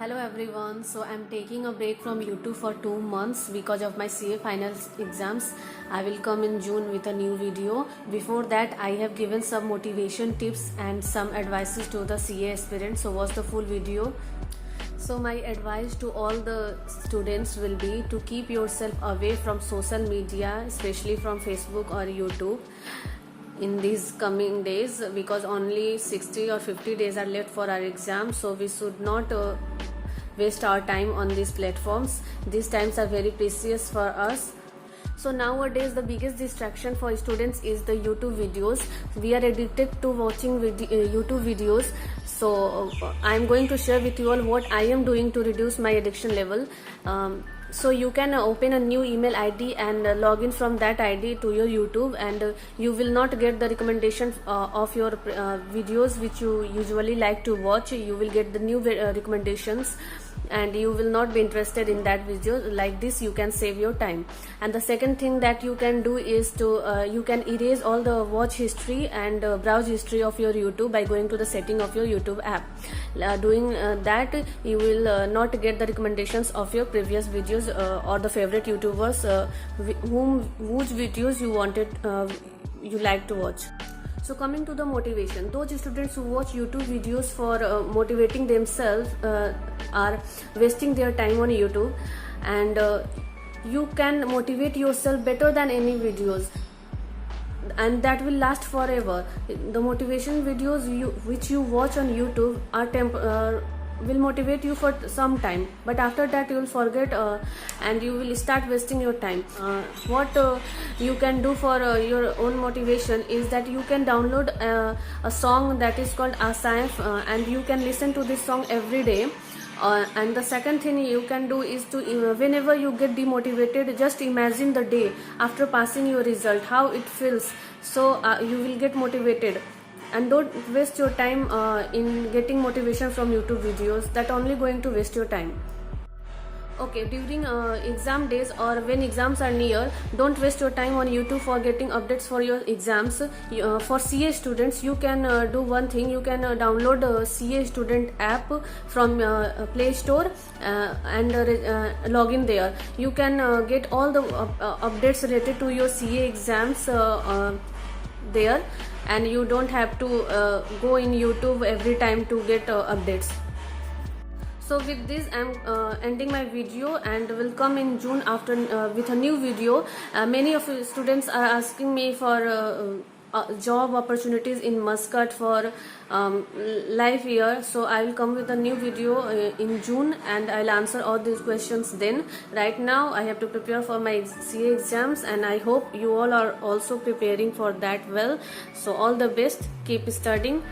Hello everyone. So I'm taking a break from YouTube for 2 months because of my CA finals exams. I will come in June with a new video. Before that, I have given some motivation tips and some advices to the CA aspirants. So watch the full video. So my advice to all the students will be to keep yourself away from social media, especially from Facebook or YouTube in these coming days, because only 60 or 50 days are left for our exam. So we should not waste our time on these platforms. These times are very precious for us. So nowadays the biggest distraction for students is the YouTube videos. We are addicted to watching YouTube videos. So I am going to share with you all what I am doing to reduce my addiction level. So you can open a new email ID and log in from that ID to your YouTube, and you will not get the recommendation of your videos which you usually like to watch. You will get the new recommendations and you will not be interested in that video. Like this you can save your time. And the second thing that you can do is to you can erase all the watch history and browse history of your YouTube by going to the setting of your YouTube app. Doing that, you will not get the recommendations of your previous videos or the favorite YouTubers whose videos you like to watch. So coming to the motivation, those students who watch YouTube videos for motivating themselves are wasting their time on YouTube, and you can motivate yourself better than any videos, and that will last forever. The motivation videos which you watch on YouTube are will motivate you for some time, but after that you will forget and you will start wasting your time. What you can do for your own motivation is that you can download a song that is called Asaif, and you can listen to this song every day. And the second thing you can do is to whenever you get demotivated, just imagine the day after passing your result, how it feels. So you will get motivated, and don't waste your time in getting motivation from YouTube videos. That only going to waste your time. Okay, during exam days or when exams are near, don't waste your time on YouTube for getting updates for your exams. For CA students, you can do one thing. You can download a CA student app from Play Store and log in there. You can get all the updates related to your CA exams there, and you don't have to go in YouTube every time to get updates. So with this I'm ending my video, and will come in June after with a new video. Many of you students are asking me for job opportunities in Muscat for life year, so I will come with a new video in June, and I'll answer all these questions then. Right now I have to prepare for my CA exams, and I hope you all are also preparing for that well. So all the best, keep studying.